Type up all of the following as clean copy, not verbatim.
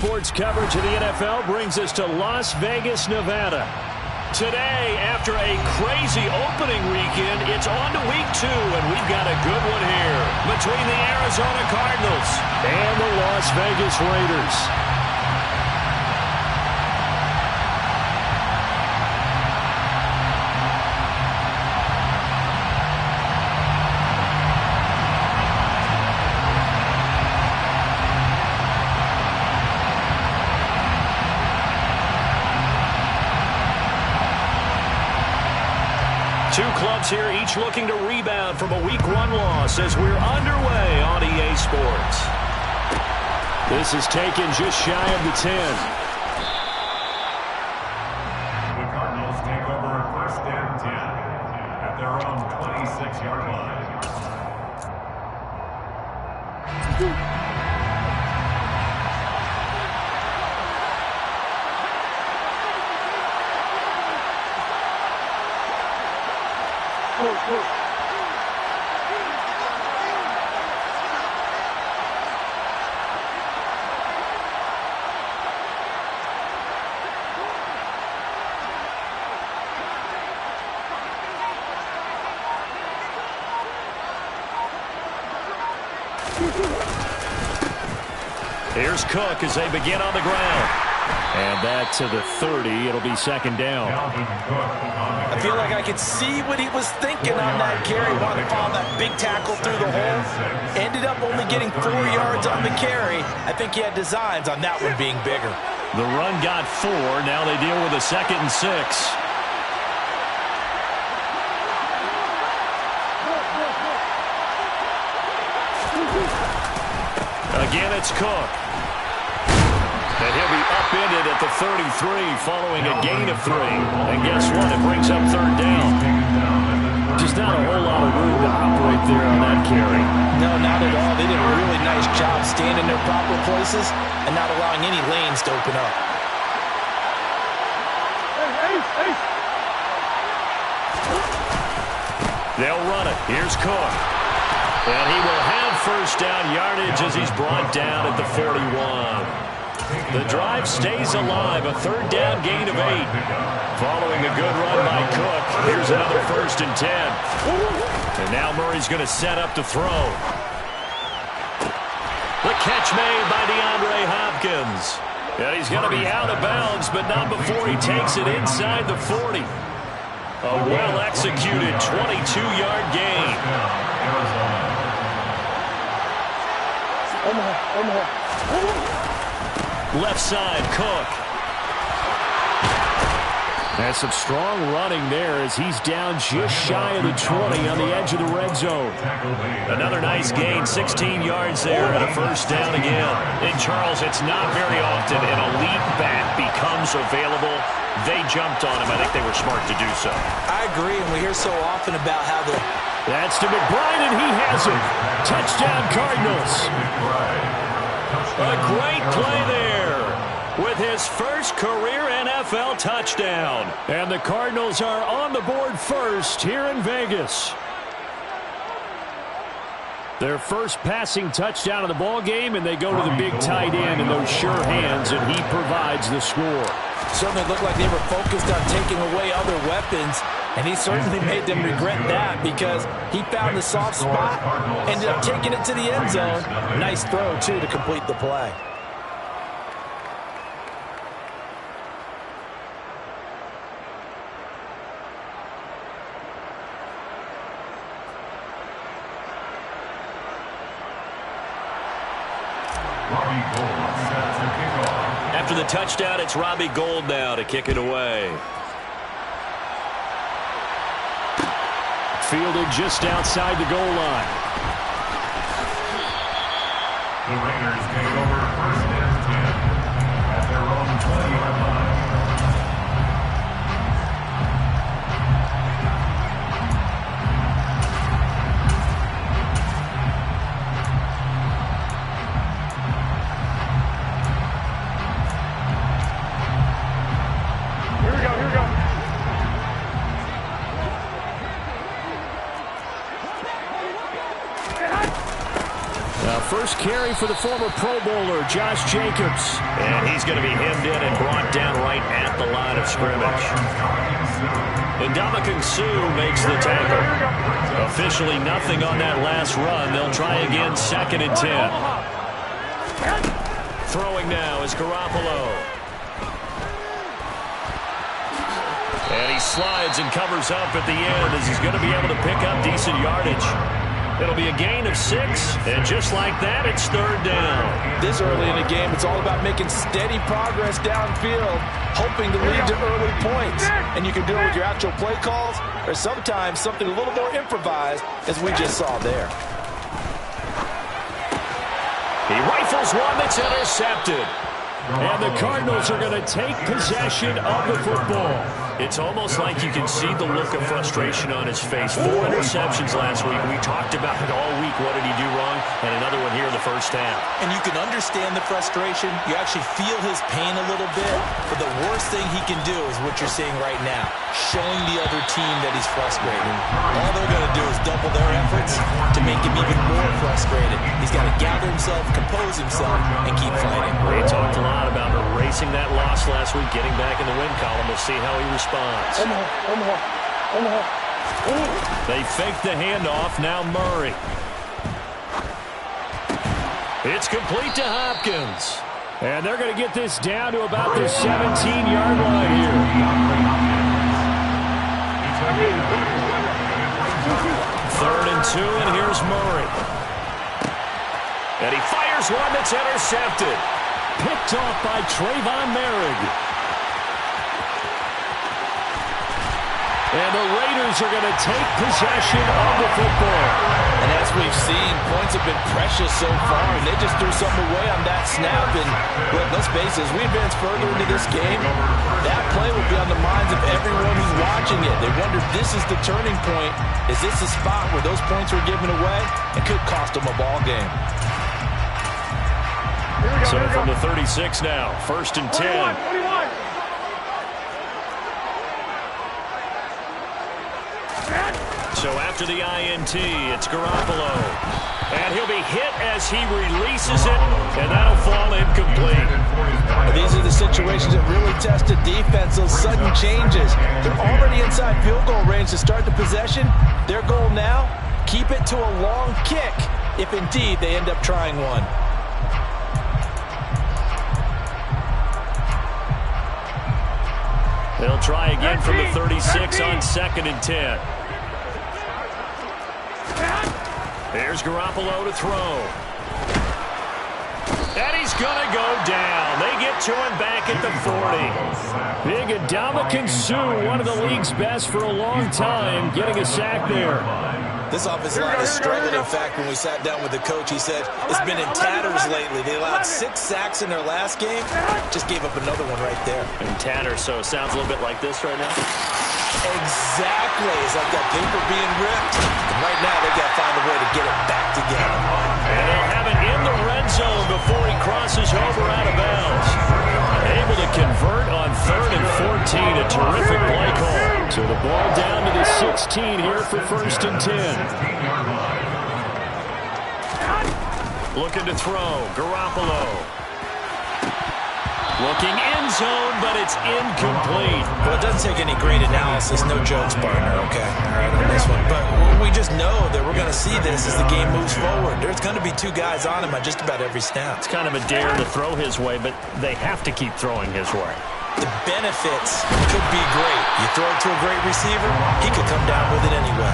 Sports coverage of the NFL brings us to Las Vegas, Nevada. Today, after a crazy opening weekend, it's on to week 2, and we've got a good one here between the Arizona Cardinals and the Las Vegas Raiders. Two clubs here, each looking to rebound from a Week 1 loss as we're underway on EA Sports. This is taken just shy of the 10. The Cardinals take over first and 10 at their own 26-yard line. Here's Cook as they begin on the ground. And that to the 30. It'll be second down. I feel like I could see what he was thinking on that carry. Wanted to follow that big tackle through the hole. Ended up only getting 4 yards on the carry. I think he had designs on that one being bigger. The run got 4. Now they deal with a 2nd and 6. Again, it's Cook. And he'll be upended at the 33 following a gain of 3. And guess what? It brings up 3rd down. Just not a whole lot of room to operate there on that carry. No, not at all. They did a really nice job staying in their proper places and not allowing any lanes to open up. They'll run it. Here's Cook. And he will have first down yardage as he's brought down at the 41. The drive stays alive, a 3rd down gain of 8. Following a good run by Cook, here's another 1st and 10. And now Murray's going to set up to throw. The catch made by DeAndre Hopkins. And he's going to be out of bounds, but not before he takes it inside the 40. A well-executed 22-yard gain. Left side, Cook. That's some strong running there as he's down just shy of the 20 on the edge of the red zone. Another nice gain, 16 yards there and a 1st down again. And Charles, it's not very often an elite back becomes available. They jumped on him. I think they were smart to do so. I agree, and we hear so often about how the... That's to McBride, and he has it. Touchdown, Cardinals. A great play there with his first career NFL touchdown. And the Cardinals are on the board first here in Vegas. Their first passing touchdown of the ball game, and they go to the big tight end in those sure hands, and he provides the score. Certainly looked like they were focused on taking away other weapons, and he certainly made them regret that because he found the soft spot, ended up taking it to the end zone. Nice throw, too, to complete the play. After the touchdown, it's Robbie Gould now to kick it away. Fielded just outside the goal line. The Raiders take over first and 10 at their own 20-yard line. carry for the former Pro Bowler, Josh Jacobs. And he's going to be hemmed in and brought down right at the line of scrimmage. And Suh makes the tackle. Officially nothing on that last run. They'll try again, 2nd and 10. Throwing now is Garoppolo. And he slides and covers up at the end as he's going to be able to pick up decent yardage. It'll be a gain of 6, and just like that, it's 3rd down. This early in the game, it's all about making steady progress downfield, hoping to lead to early points. And you can do it with your actual play calls, or sometimes something a little more improvised, as we just saw there. He rifles one that's intercepted. And the Cardinals are going to take possession of the football. It's almost like you can see the look of frustration on his face. 4 interceptions last week. We talked about it all week. What did he do wrong? And another one here in the first half. And you can understand the frustration. You actually feel his pain a little bit. But the worst thing he can do is what you're seeing right now, showing the other team that he's frustrated. All they're going to do is double their efforts to make him even more frustrated. He's got to gather himself, compose himself, and keep fighting. We talked a lot about erasing that loss last week, getting back in the win column. We'll see how he responds. They fake the handoff. Now Murray. It's complete to Hopkins. And they're going to get this down to about the 17-yard line here. 3rd and 2, and here's Murray. And he fires one that's intercepted. Picked off by Trayvon Merrick. And the Raiders are going to take possession of the football. And as we've seen, points have been precious so far, and they just threw something away on that snap. And look, let's face it, as we advance further into this game, that play will be on the minds of everyone who's watching it. They wonder if this is the turning point. Is this a spot where those points were given away and could cost them a ball game? So from the 36 now, 1st and 10. 21. So after the INT, it's Garoppolo. And he'll be hit as he releases it, and that'll fall incomplete. These are the situations that really test a defense, those sudden changes. They're already inside field goal range to start the possession. Their goal now, keep it to a long kick, if indeed they end up trying one. They'll try again from the 36 on 2nd and 10. Here's Garoppolo to throw. And he's going to go down. They get to him back at the 40. Big Ndamukong Suh, one of the league's best for a long time, getting a sack there. This offensive line is struggling. In fact, when we sat down with the coach, he said it's been in tatters lately. They allowed 6 sacks in their last game. Just gave up another one right there. In tatters, so it sounds a little bit like this right now. Exactly. It's like that paper being ripped. And right now, they got to find a way to get it back together. And they'll have it in the red zone before he crosses over out of bounds. Able to convert on 3rd and 14. A terrific play call. So the ball down to the 16 here for 1st and 10. Looking to throw. Garoppolo. Looking end zone, but it's incomplete. Well, it doesn't take any great analysis. No jokes, partner, okay? All right, on this one. But we just know that we're going to see this as the game moves forward. There's going to be 2 guys on him on just about every snap. It's kind of a dare to throw his way, but they have to keep throwing his way. The benefits could be great. You throw it to a great receiver, he could come down with it anyway.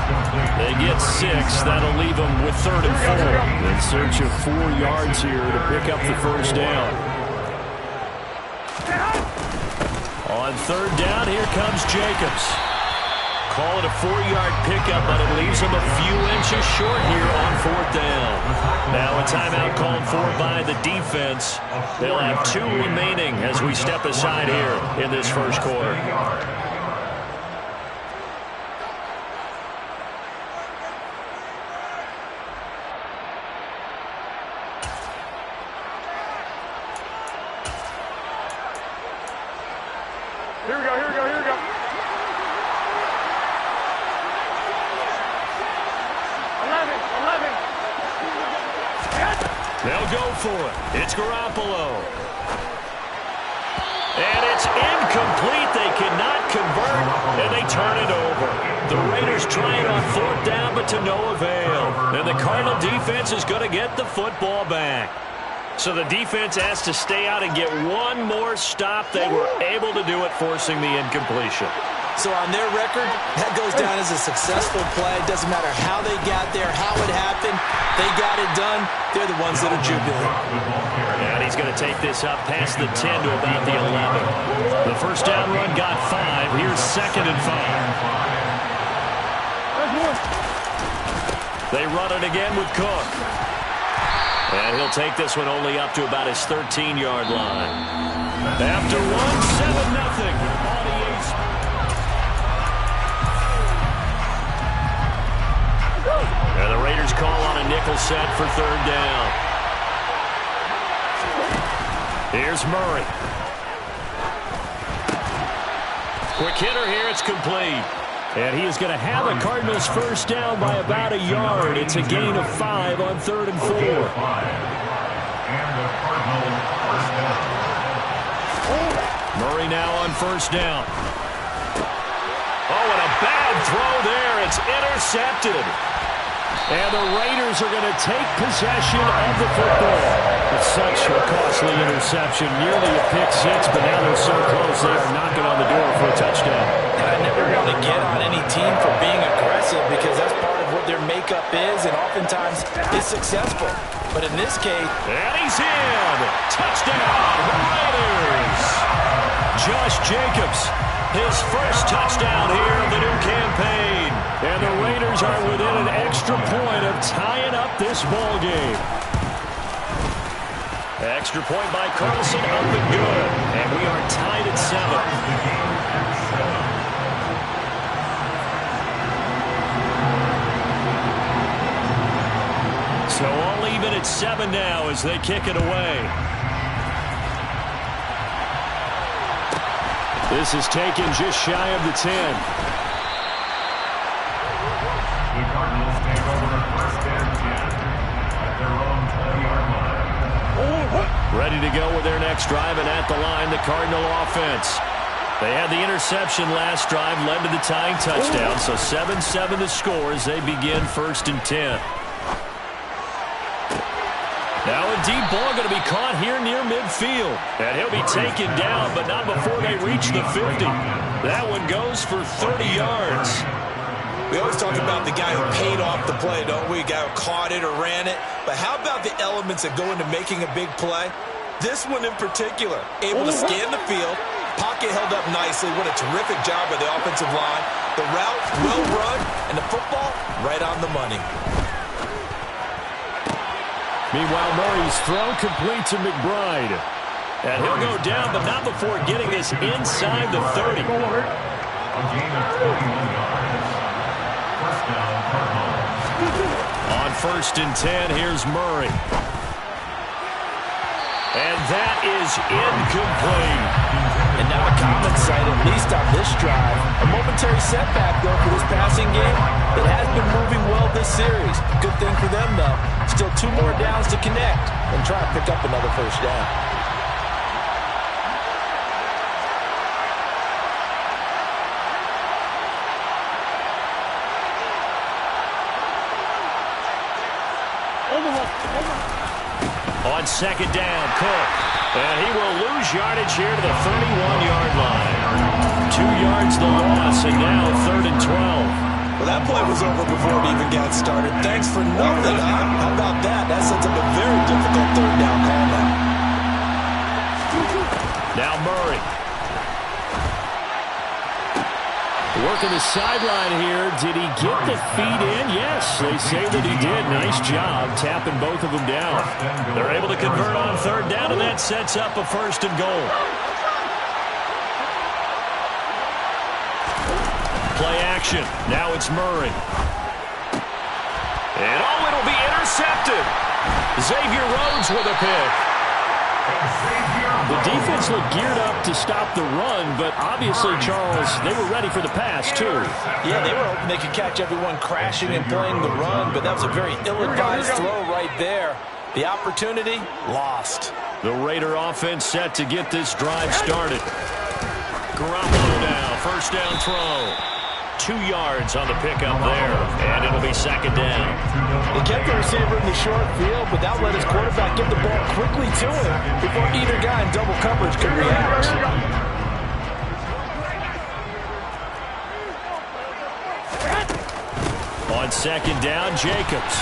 They get 6. That'll leave them with 3rd and 4. In search of 4 yards here to pick up the 1st down. On 3rd down, here comes Jacobs. Call it a 4-yard pickup, but it leaves them a few inches short here on 4th down. Now a timeout called for by the defense. They'll have 2 remaining as we step aside here in this first quarter. Here we go, here we go, here we go. 11. They'll They'll go for it. It's Garoppolo. And it's incomplete. They cannot convert, and they turn it over. The Raiders trying on 4th down, but to no avail. And the Cardinal defense is going to get the football back. So the defense has to stay out and get one more stop. They were able to do it, forcing the incompletion. So on their record, that goes down as a successful play. It doesn't matter how they got there, how it happened. They got it done. They're the ones that are jubilant. And he's going to take this up past the 10 to about the 11. The first down run got 5. Here's 2nd and 5. They run it again with Cook. And he'll take this one only up to about his 13-yard line. After 1, 7-0. And the Raiders call on a nickel set for 3rd down. Here's Murray. Quick hitter here. It's complete. And he is going to have the Cardinals first down by about a yard. It's a gain of 5 on 3rd and 4. And the Cardinals first down. Murray now on first down. Oh, and a bad throw there. It's intercepted. And the Raiders are going to take possession of the football. It's such a costly interception. Nearly a pick 6, but now they're so close they are knocking on the door for a touchdown. And I never want to get on any team for being aggressive because that's part of what their makeup is and oftentimes is successful. But in this case... And he's in! Touchdown, Raiders! Josh Jacobs, his first touchdown here of the new campaign. And the Raiders are within an extra point of tying up this ball game. Extra point by Carlson, up and good. And we are tied at 7. So all even at 7 now as they kick it away. This is taken just shy of the 10. The Cardinals take over first and 10 at their own 20-yard line. Ready to go with their next drive, and at the line, the Cardinal offense. They had the interception last drive, led to the tying touchdown, so 7-7 the score as they begin 1st and 10. Now a deep ball going to be caught here near midfield. And he'll be taken down, but not before they reach the 50. That one goes for 30 yards. We always talk about the guy who paid off the play, don't we? A guy who caught it or ran it. But how about the elements that go into making a big play? This one in particular, able to scan the field, pocket held up nicely. What a terrific job by the offensive line. The route, well run, and the football, right on the money. Meanwhile, Murray's throw complete to McBride. And he'll go down, but not before getting this inside the 30. A gain of 21 yards. First down, Cardinals. On 1st and 10, here's Murray. And that is incomplete. And now a common sight, at least on this drive. A momentary setback, though, for this passing game. It has been moving well this series. Good thing for them, though. Still 2 more downs to connect and try to pick up another first down. On 2nd down, Cook. And he will lose yardage here to the 31-yard line. 2 yards the loss, and now 3rd and 12. Well, that play was over before it even got started. Thanks for nothing, huh? How about that? That sets up a very difficult 3rd down call now. Now Murray. Working the sideline here. Did he get the feet in? Yes, they say that he did. Nice job tapping both of them down. They're able to convert on 3rd down, and that sets up a 1st and goal. Play action. Now it's Murray. And it'll be intercepted. Xavier Rhodes with a pick. The defense looked geared up to stop the run, but obviously, Charles, they were ready for the pass, too. Yeah, they were hoping they could catch everyone crashing and playing the run, but that was a very ill-advised throw right there. The opportunity lost. The Raider offense set to get this drive started. Garoppolo now, first down throw. 2 yards on the pickup there, and it'll be second down. They kept the receiver in the short field, but that let his quarterback get the ball quickly to him before either guy in double coverage could react. On second down, Jacobs.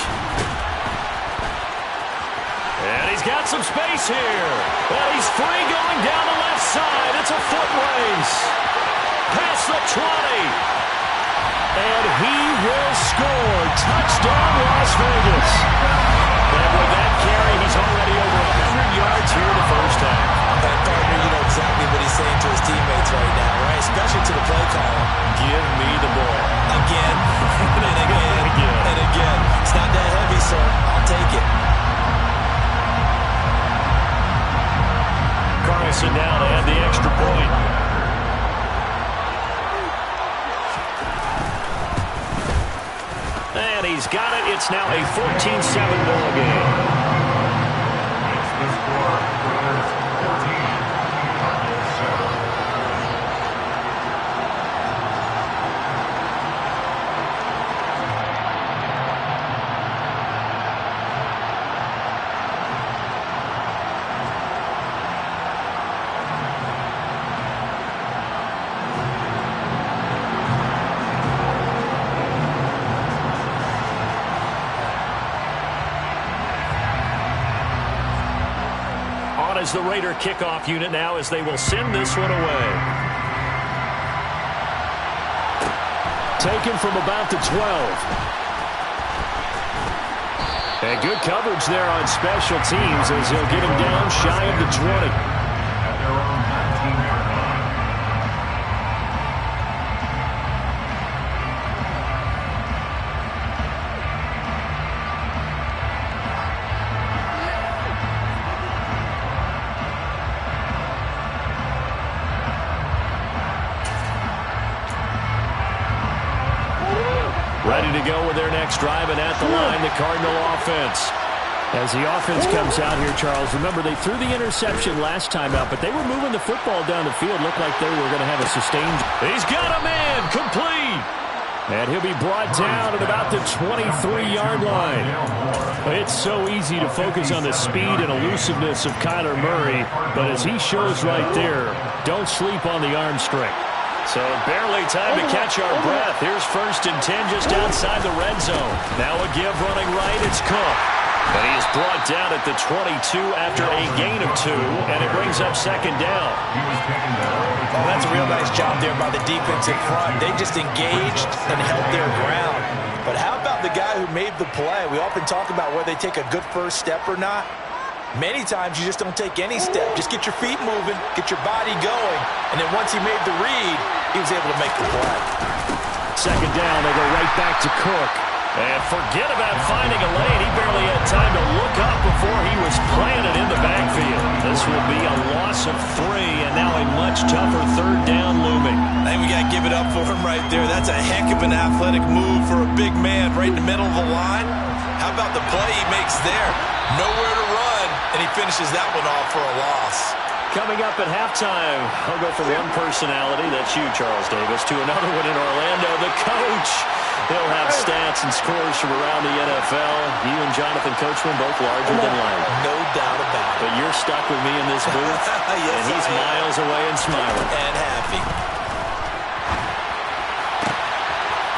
And he's got some space here. And he's free going down the left side. It's a foot race. Past the 20. And he will score. Touchdown, Las Vegas. And with that carry, he's already over 100 yards here in the first half. That partner, you know exactly what he's saying to his teammates right now, right? Especially to the play caller. Give me the ball. Again, and again, and again. It's not that heavy, sir. I'll take it. Carlson now to add the extra point. And he's got it. It's now a 14-7 ball game. It's the score. Raiders 14, Cardinals 7. As the Raider kickoff unit now as they will send this one away. Taken from about the 12. And good coverage there on special teams as they'll get him down shy of the 20. At their own 19-yard line. Ready to go with their next drive, and at the line, the Cardinal offense. As the offense comes out here, Charles, remember they threw the interception last time out, but they were moving the football down the field. Looked like they were going to have a sustained. He's got a man, complete. And he'll be brought down at about the 23-yard line. It's so easy to focus on the speed and elusiveness of Kyler Murray, but as he shows right there, don't sleep on the arm strength. So barely time to catch our breath. Here's first and 10 just outside the red zone. Now a give running right. It's Cook. And he is brought down at the 22 after a gain of 2, and it brings up second down. Oh, that's a real nice job there by the defense in front. They just engaged and held their ground. But how about the guy who made the play? We often talk about whether they take a good first step or not. Many times you just don't take any step. Just get your feet moving, get your body going, and then once he made the read, he was able to make the play. Second down, they go right back to Cook. And forget about finding a lane. He barely had time to look up before he was planted in the backfield. This will be a loss of 3, and now a much tougher third down looming. I think we got to give it up for him right there. That's a heck of an athletic move for a big man right in the middle of the line. How about the play he makes there? Nowhere to run, and he finishes that one off for a loss. Coming up at halftime, I'll go from one personality, that's you, Charles Davis, to another one in Orlando, the coach. He'll have stats and scores from around the NFL. You and Jonathan Coachman both larger than life. No doubt about it. But you're stuck with me in this booth, Yes, and he's miles away and smiling. And happy.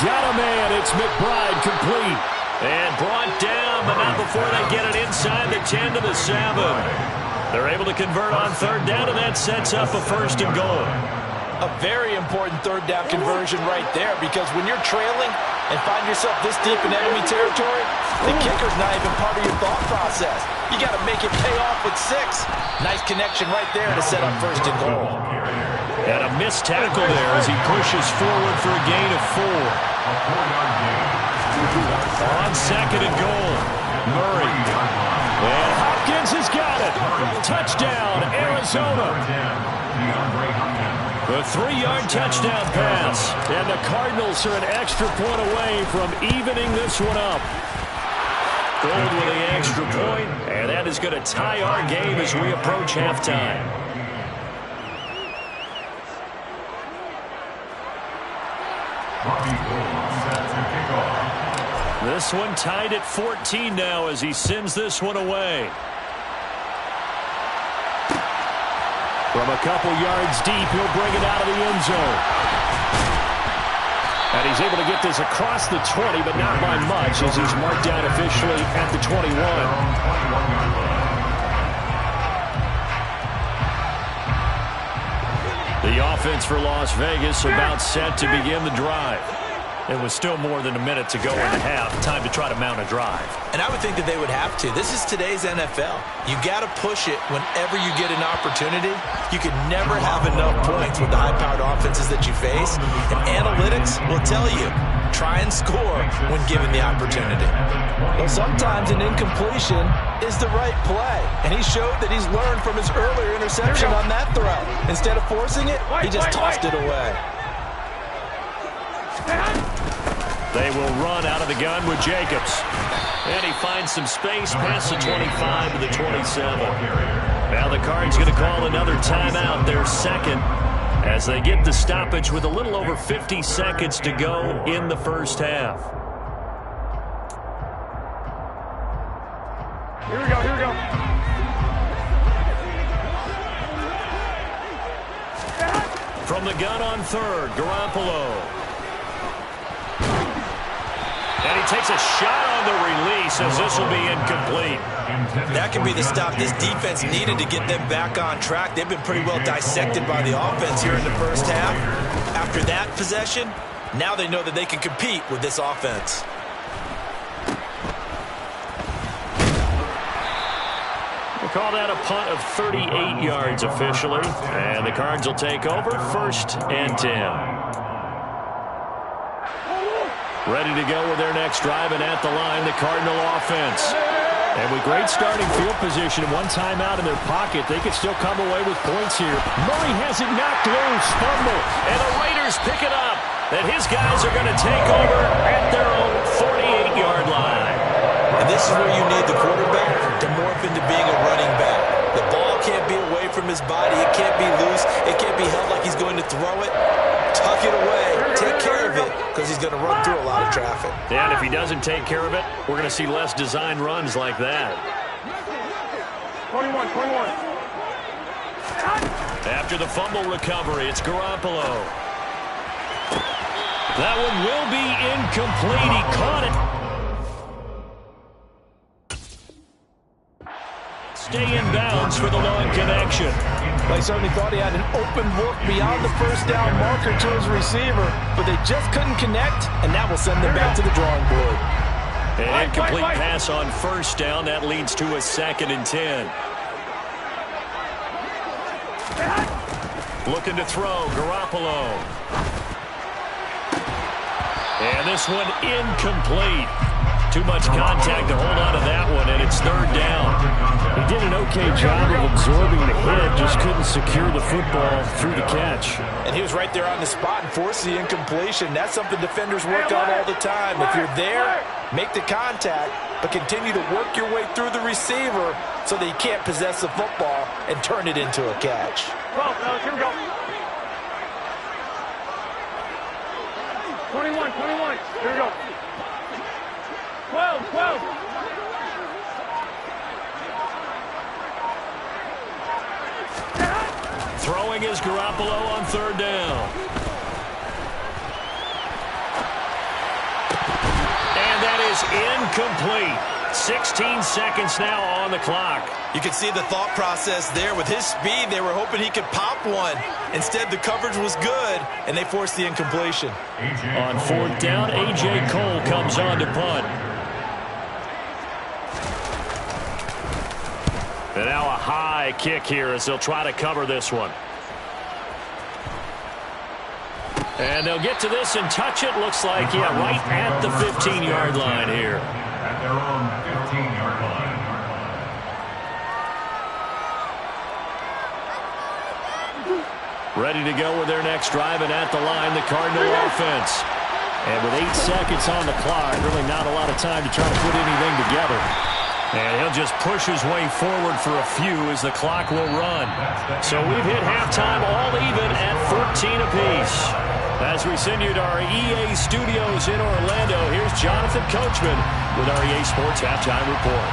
Got a man, it's McBride complete. And brought down, but not before they get it inside the 10 to the 7. They're able to convert on third down, and that sets up a first and goal. A very important third down conversion right there, because when you're trailing and find yourself this deep in enemy territory, the kicker's not even part of your thought process. You got to make it pay off with 6. Nice connection right there to set up first and goal. And a missed tackle there as he pushes forward for a gain of 4. On second and goal, Murray. And Hopkins has got it. Touchdown, Arizona. The 3-yard touchdown pass. And the Cardinals are an extra point away from evening this one up. Gold with the extra point, and that is going to tie our game as we approach halftime. This one tied at 14 now as he sends this one away. From a couple yards deep, he'll bring it out of the end zone. And he's able to get this across the 20, but not by much as he's marked down officially at the 21. The offense for Las Vegas about set to begin the drive. It was still more than a minute to go in the half. Time to try to mount a drive. And I would think that they would have to. This is today's NFL. You got to push it whenever you get an opportunity. You can never have enough points with the high-powered offenses that you face. And analytics will tell you, try and score when given the opportunity. Well, sometimes an incompletion is the right play. And he showed that he's learned from his earlier interception on that throw. Instead of forcing it, he just tossed it away. They will run out of the gun with Jacobs. And he finds some space past the 25 to the 27. Now the Cards going to call another timeout, their second, as they get the stoppage with a little over 50 seconds to go in the first half. Here we go, here we go. From the gun on third, Garoppolo. And he takes a shot on the release as this will be incomplete. That can be the stop this defense needed to get them back on track. They've been pretty well dissected by the offense here in the first half. After that possession, now they know that they can compete with this offense. We'll call that a punt of 38 yards officially. And the Cards will take over, 1st and 10. Ready to go with their next drive, and at the line, the Cardinal offense. And with great starting field position and one timeout in their pocket, they could still come away with points here. Murray has it knocked loose, fumble, and the Raiders pick it up. And his guys are going to take over at their own 48-yard line. And this is where you need the quarterback to morph into being a running back. The ball can't be away from his body. It can't be loose. It can't be held like he's going to throw it. Tuck it away. Take care of it because he's going to run through a lot of traffic. And if he doesn't take care of it, we're going to see less design runs like that. 21. After the fumble recovery, it's Garoppolo. That one will be incomplete. He caught it. Stay in bounds for the long connection. They certainly thought he had an open look beyond the first down marker to his receiver, but they just couldn't connect, and that will send them back to the drawing board. An incomplete pass on first down. That leads to a 2nd and 10. Looking to throw, Garoppolo. And this one incomplete. Too much contact to hold on to that one, and it's 3rd down. He did an okay job of absorbing the hit, just couldn't secure the football through the catch. And he was right there on the spot and forced the incompletion. That's something defenders work on all the time. If you're there, make the contact, but continue to work your way through the receiver so that you can't possess the football and turn it into a catch. Well, here we go. 21. Here we go. 12. Throwing is Garoppolo on 3rd down. And that is incomplete. 16 seconds now on the clock. You can see the thought process there. With his speed, they were hoping he could pop one. Instead, the coverage was good, and they forced the incompletion. On 4th down, A.J. Cole comes on to punt. And now a high kick here as they'll try to cover this one. And they'll get to this and touch it. Looks like, yeah, right at the 15-yard line here. At their own 15-yard line. Ready to go with their next drive, and at the line, the Cardinal offense. And with 8 seconds on the clock, really not a lot of time to try to put anything together. And he'll just push his way forward for a few as the clock will run. So we've hit halftime all even at 14 apiece. As we send you to our EA studios in Orlando, here's Jonathan Coachman with our EA Sports Halftime Report.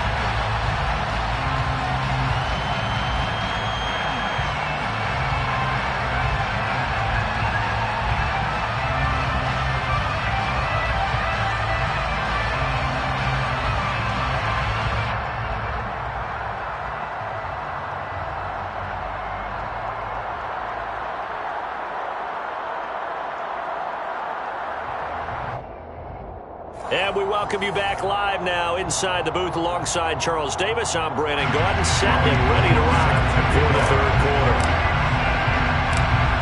And we welcome you back live now inside the booth alongside Charles Davis. I'm Brandon Gaudin, set and ready to rock for the third quarter.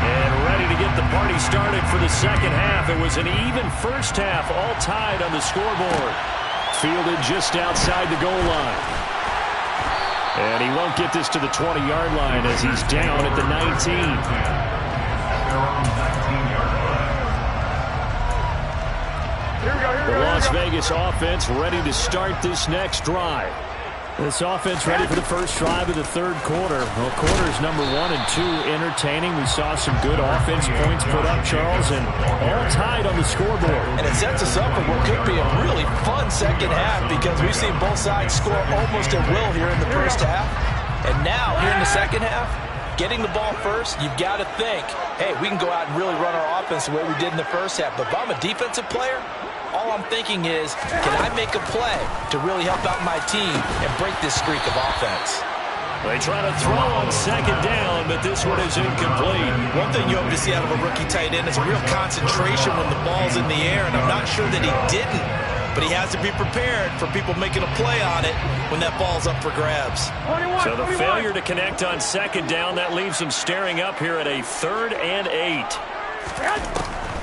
And ready to get the party started for the second half. It was an even first half, all tied on the scoreboard. Fielded just outside the goal line. And he won't get this to the 20-yard line as he's down at the 19. The Las Vegas offense ready to start this next drive. This offense ready for the first drive of the third quarter. Well, quarters number 1 and 2 entertaining. We saw some good offense points put up, Charles, and all tied on the scoreboard. And it sets us up for what could be a really fun second half because we've seen both sides score almost at will here in the first half. And now, here in the second half, getting the ball first, you've got to think, hey, we can go out and really run our offense the way we did in the first half. But if I'm a defensive player, all I'm thinking is, can I make a play to really help out my team and break this streak of offense? They try to throw on second down, but this one is incomplete. One thing you hope to see out of a rookie tight end is a real concentration when the ball's in the air, and I'm not sure that he didn't, but he has to be prepared for people making a play on it when that ball's up for grabs. So the failure to connect on second down, that leaves him staring up here at a 3rd and 8.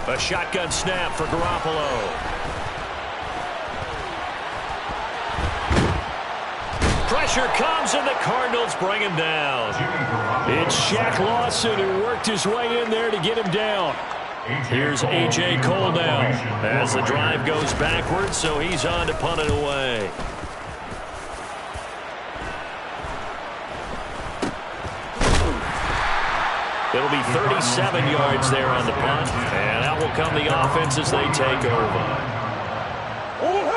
A shotgun snap for Garoppolo. Pressure comes, and the Cardinals bring him down. It's Shaq Lawson who worked his way in there to get him down. Here's A.J. Cole now as the drive goes backwards, so he's on to punt it away. It'll be 37 yards there on the punt, and out will come the offense as they take over.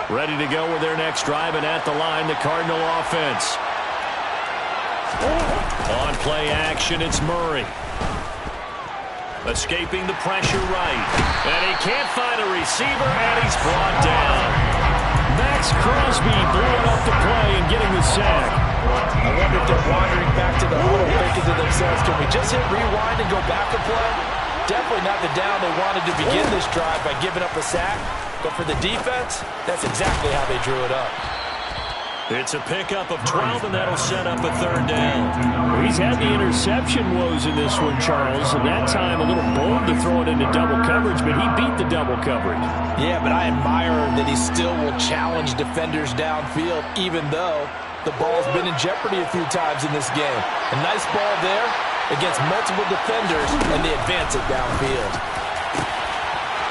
Ready to go with their next drive, and at the line, the Cardinal offense. On play action, it's Murray. Escaping the pressure right. And he can't find a receiver, and he's brought down. Max Crosby blowing up the play and getting the sack. I wonder if they're wandering back to the huddle thinking to themselves, can we just hit rewind and go back a play? Definitely not the down they wanted to begin this drive by giving up a sack. But for the defense, that's exactly how they drew it up. It's a pickup of 12, and that'll set up a 3rd down. He's had the interception woes in this one, Charles, and that time a little bold to throw it into double coverage, but he beat the double coverage. Yeah, but I admire that he still will challenge defenders downfield, even though the ball's been in jeopardy a few times in this game. A nice ball there against multiple defenders, and they advance it downfield.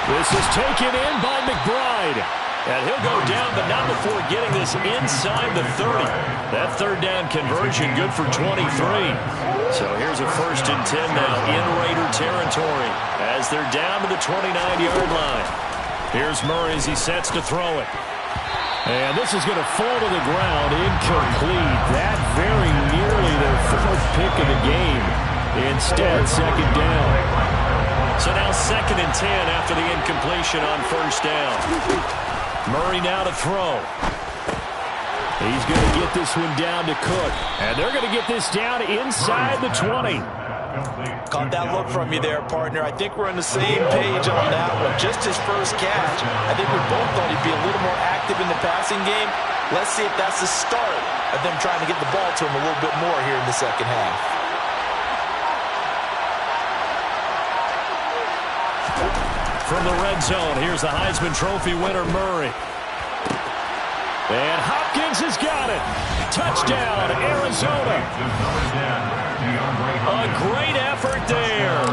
This is taken in by McBride. And he'll go down, but not before getting this inside the 30. That 3rd down conversion good for 23. So here's a 1st and 10 now in Raider territory as they're down to the 29-yard line. Here's Murray as he sets to throw it. And this is going to fall to the ground, incomplete. That very nearly their 4th pick of the game. Instead, 2nd down. So now 2nd and 10 after the incompletion on 1st down. Murray now to throw. He's going to get this one down to Cook. And they're going to get this down inside the 20. Caught that look from you there, partner. I think we're on the same page on that one. Just his first catch. I think we both thought he'd be a little more active in the passing game. Let's see if that's the start of them trying to get the ball to him a little bit more here in the second half. From the red zone, here's the Heisman Trophy winner, Murray. And Hopkins has got it. Touchdown, Arizona. A great effort there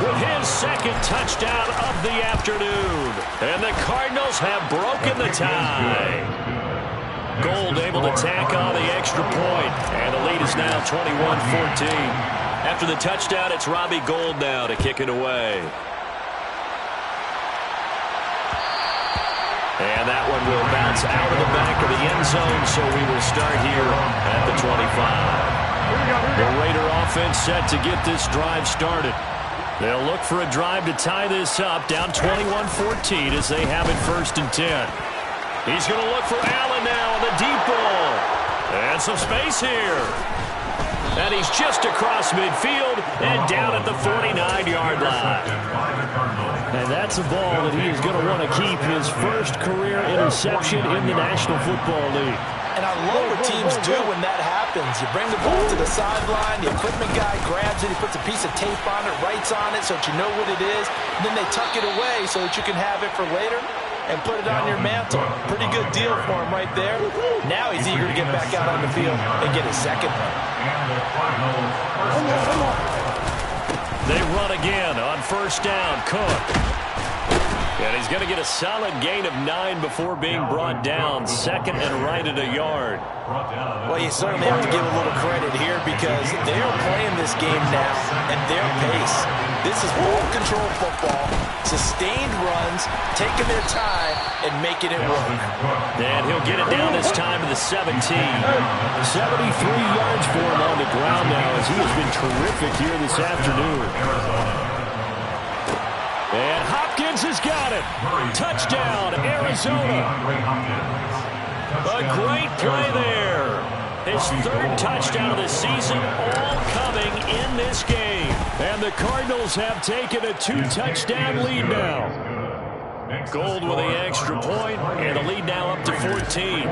with his 2nd second touchdown of the afternoon. And the Cardinals have broken the tie. Gold able to tack on the extra point. And the lead is now 21-14. After the touchdown, it's Robbie Gould now to kick it away. And that one will bounce out of the back of the end zone, so we will start here at the 25. The Raider offense set to get this drive started. They'll look for a drive to tie this up, down 21-14 as they have it 1st and 10. He's going to look for Allen now on the deep ball. And some space here. And he's just across midfield and down at the 49-yard line. And that's a ball that he is going to want to keep, his first career interception in the National Football League. And I love what teams do when that happens. You bring the ball to the sideline, the equipment guy grabs it, he puts a piece of tape on it, writes on it so that you know what it is, and then they tuck it away so that you can have it for later and put it on your mantle. Pretty good deal for him right there. Now he's eager to get back out on the field and get his second one. They run again on 1st down. Cook. And he's going to get a solid gain of 9 before being brought down. 2nd and right at a yard. Well, you certainly have to give a little credit here because they are playing this game now at their pace. This is ball control football, sustained runs, taking their time, and making it work. And he'll get it down this time to the 17. 73 yards for him on the ground now as he has been terrific here this afternoon. And Hopkins has got it. Touchdown, Arizona. A great play there. His 3rd touchdown of the season, all coming in this game. And the Cardinals have taken a 2-touchdown lead now. Gould with the extra point, and the lead now up to 14.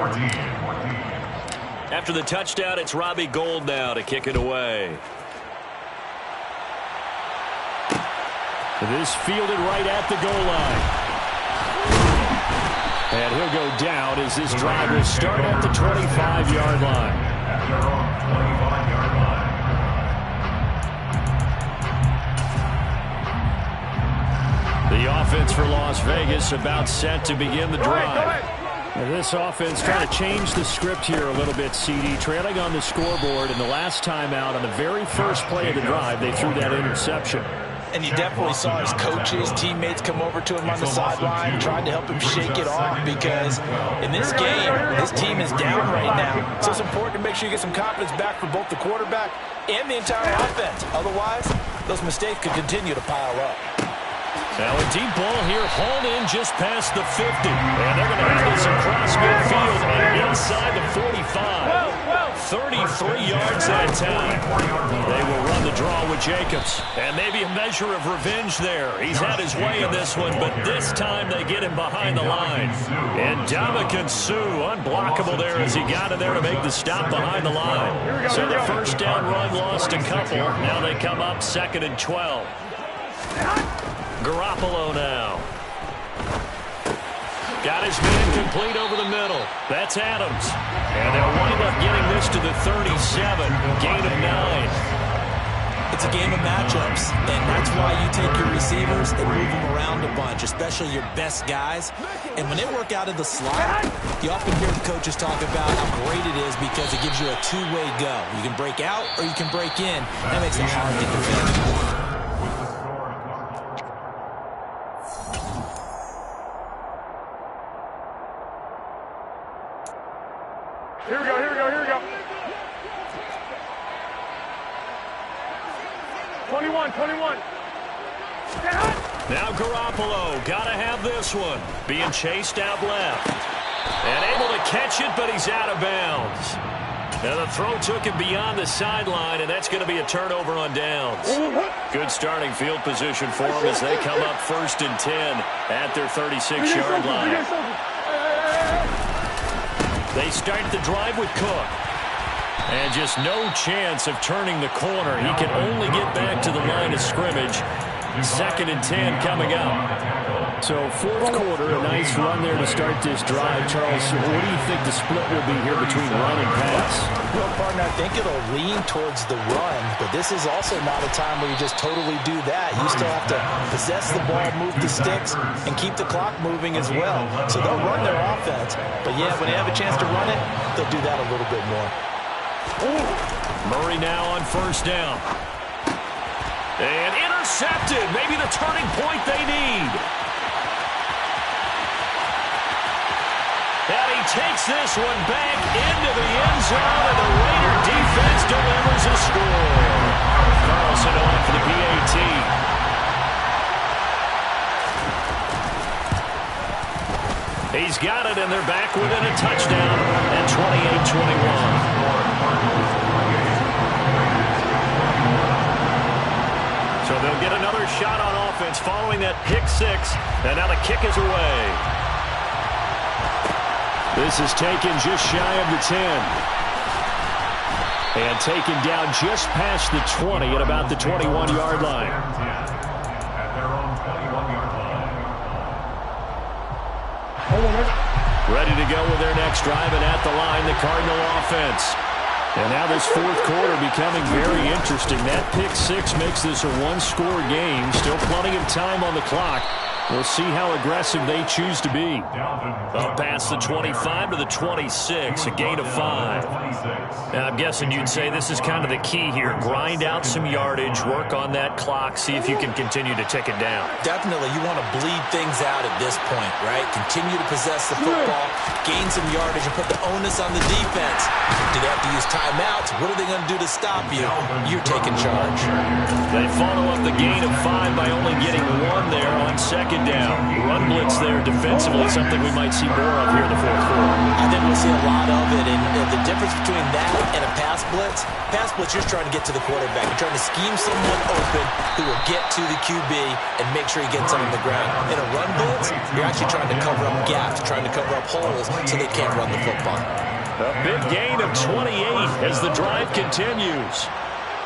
After the touchdown, it's Robbie Gould now to kick it away. This fielded right at the goal line. And he'll go down as this drive will start at the 25-yard line. The offense for Las Vegas about set to begin the drive. And this offense trying to change the script here a little bit, CD. Trailing on the scoreboard, and the last time out on the very first play of the drive, they threw that interception. And you definitely saw his coaches, teammates come over to him on the sideline, tried to help him shake it off because in this game, his team is down right now. So it's important to make sure you get some confidence back for both the quarterback and the entire offense. Otherwise, those mistakes could continue to pile up. Now a deep ball here, hauled in just past the 50. And they're going to have this across midfield and inside the 45. 33 yards that time. They will run the draw with Jacobs. And maybe a measure of revenge there. He's had his way in this one, but this time they get him behind the line. And Ndamukong Suh, unblockable there as he got in there to make the stop behind the line. So the 1st down run lost a couple. Now they come up 2nd and 12. Garoppolo now. Got his man complete over the middle. That's Adams. And they'll wind up getting this to the 37. Gain of 9. It's a game of matchups, and that's why you take your receivers and move them around a bunch, especially your best guys. And when they work out of the slot, you often hear the coaches talk about how great it is because it gives you a two-way go. You can break out or you can break in. That makes it hard to defend. Here we go. 21. Now Garoppolo, gotta have this one. Being chased out left. And able to catch it, but he's out of bounds. And the throw took him beyond the sideline, and that's going to be a turnover on downs. Good starting field position for them as they come up 1st and 10 at their 36-yard line. They start the drive with Cook. And just no chance of turning the corner. He can only get back to the line of scrimmage. 2nd and 10 coming up. So fourth quarter, a nice run there to start this drive. Charles, what do you think the split will be here between run and pass? Well, partner, I think it'll lean towards the run, but this is also not a time where you just totally do that. You still have to possess the ball, move the sticks, and keep the clock moving as well. So they'll run their offense, but yeah, when they have a chance to run it, they'll do that a little bit more. Murray now on 1st down. And intercepted. Maybe the turning point they need. And he takes this one back into the end zone, and the Raider defense delivers a score. Carlson on for the PAT. He's got it, and they're back within a touchdown at 28-21. So they'll get another shot on offense following that pick 6, and now the kick is away. This is taken just shy of the 10. And taken down just past the 20 at about the 21-yard line. At their own 21-yard line. Ready to go with their next drive, and at the line, the Cardinal offense. And now this fourth quarter becoming very interesting. That pick 6 makes this a one-score game. Still plenty of time on the clock. We'll see how aggressive they choose to be. Up past the 25 to the 26, a gain of 5. Now, I'm guessing you'd say this is kind of the key here. Grind out some yardage, work on that clock, see if you can continue to tick it down. Definitely, you want to bleed things out at this point, right? Continue to possess the football, gain some yardage, and put the onus on the defense. Do they have to use timeouts? What are they going to do to stop you? You're taking charge. They follow up the gain of 5 by only getting 1 there on 2nd down. Run blitz there defensively, something we might see more of here in the fourth quarter. I think we'll see a lot of it, and the difference between that and a pass blitz, you're just trying to get to the quarterback. You're trying to scheme someone open who will get to the QB and make sure he gets on the ground. In a run blitz, you're actually trying to cover up gaps, trying to cover up holes so they can't run the football. A big gain of 28 as the drive continues.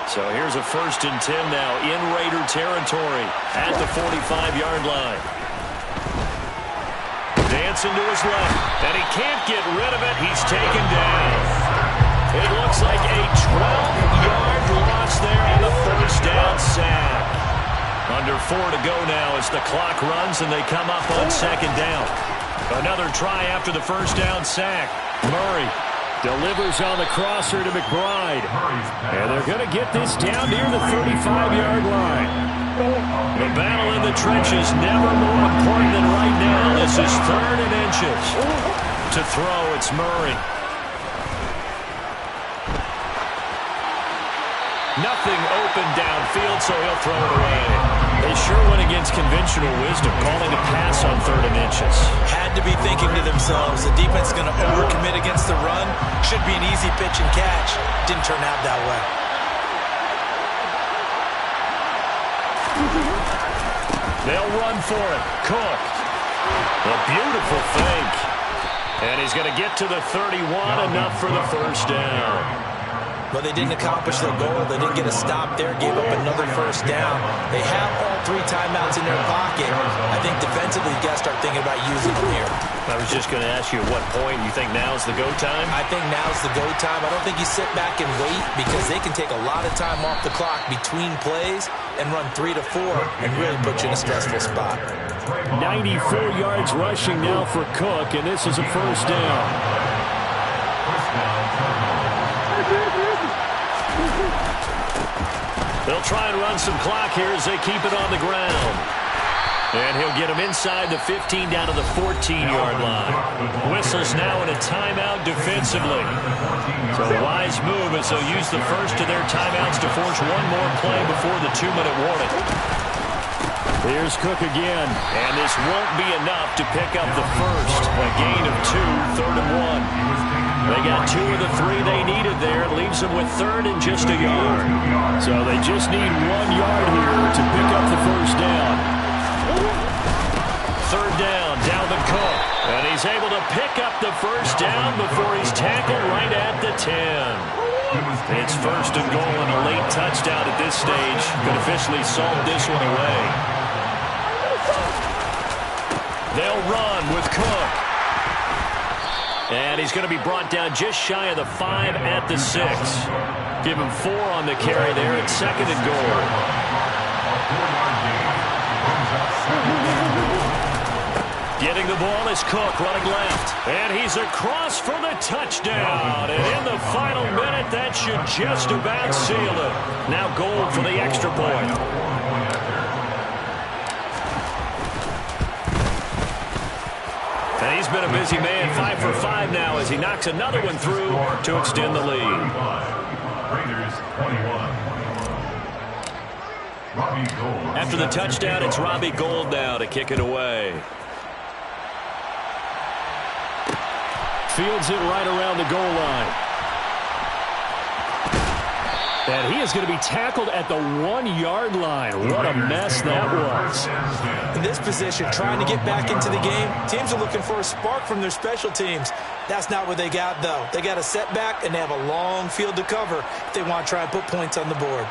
So here's a 1st and 10 now in Raider territory at the 45-yard line. Dancing to his left, and he can't get rid of it. He's taken down. It looks like a 12-yard loss there on the 1st down sack. Under 4 to go now as the clock runs, and they come up on 2nd down. Another try after the 1st down sack. Murray delivers on the crosser to McBride. And they're going to get this down near the 35-yard line. The battle in the trenches never more important than right now. This is 3rd and inches. To throw, it's Murray. Nothing open downfield, so he'll throw it away. They sure went against conventional wisdom, calling a pass on 3rd and inches. Had to be thinking to themselves, the defense is going to overcommit against the run. Should be an easy pitch and catch. Didn't turn out that way. They'll run for it. Cook. A beautiful fake. And he's going to get to the 31, enough for the 1st down. But they didn't accomplish their goal. They didn't get a stop there, gave up another 1st down. They have all 3 timeouts in their pocket. I think defensively, you got to start thinking about using them here. I was just going to ask you at what point you think now's the go time? I think now's the go time. I don't think you sit back and wait because they can take a lot of time off the clock between plays and run 3 to 4 and really put you in a stressful spot. 94 yards rushing now for Cook, and this is a 1st down. They'll try and run some clock here as they keep it on the ground. And he'll get him inside the 15 down to the 14-yard line. Whistles now in a timeout defensively. So a wise move as they'll use the first of their timeouts to force one more play before the 2-minute warning. Here's Cook again. And this won't be enough to pick up the first. A gain of 2, 3rd and 1. They got 2 of the 3 they needed there. It leaves them with 3rd and just a yard. So they just need 1 yard here to pick up the 1st down. 3rd down, Dalvin Cook. And he's able to pick up the 1st down before he's tackled right at the 10. It's 1st and goal in a late touchdown at this stage could officially solve this one away. They'll run with Cook. And he's going to be brought down just shy of the 5 at the 6. Give him 4 on the carry there at 2nd and goal. Getting the ball is Cook running left. And he's across for the touchdown. And in the final minute, that should just about seal it. Now goal for the extra point. And he's been a busy man, 5 for 5 now as he knocks another one through to extend the lead. After the touchdown, it's Robbie Gould now to kick it away. Fields it right around the goal line. And he is going to be tackled at the 1-yard line. What a mess that was. In this position, trying to get back into the game, teams are looking for a spark from their special teams. That's not what they got, though. They got a setback, and they have a long field to cover if they want to try and put points on the board.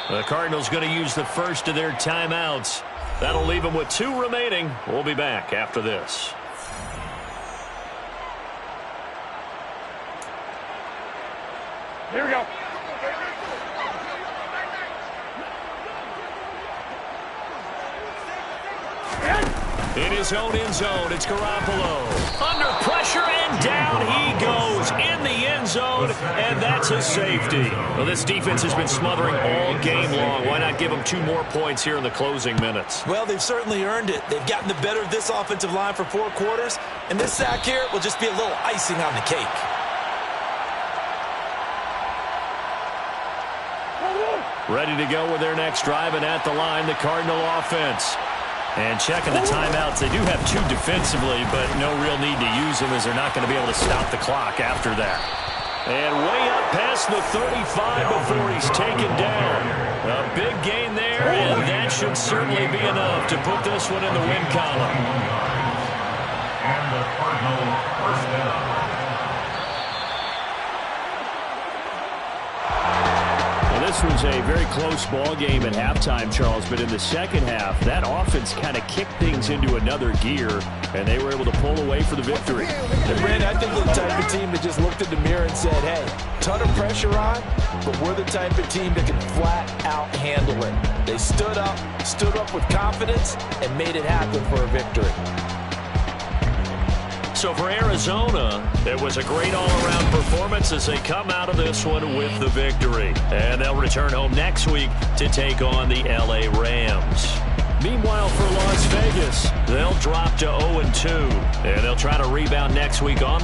The Cardinals going to use the first of their timeouts. That'll leave them with 2 remaining. We'll be back after this. Here we go. In his own end zone, it's Garoppolo. Under pressure, and down he goes in the end zone, and that's a safety. Well, this defense has been smothering all game long. Why not give them 2 more points here in the closing minutes? Well, they've certainly earned it. They've gotten the better of this offensive line for 4 quarters, and this sack here will just be a little icing on the cake. Ready to go with their next drive, and at the line, the Cardinal offense. And checking the timeouts, they do have 2 defensively, but no real need to use them as they're not going to be able to stop the clock after that. And way up past the 35 before he's taken down. A big gain there, and that should certainly be enough to put this one in the win column. And the Cardinal first down. This was a very close ball game at halftime, Charles, but in the second half, that offense kind of kicked things into another gear, and they were able to pull away for the victory. And Brandon, I think we're the type of team that just looked in the mirror and said, hey, ton of pressure on, but we're the type of team that can flat out handle it. They stood up with confidence, and made it happen for a victory. So for Arizona, it was a great all-around performance as they come out of this one with the victory. And they'll return home next week to take on the L.A. Rams. Meanwhile, for Las Vegas, they'll drop to 0-2, and they'll try to rebound next week on the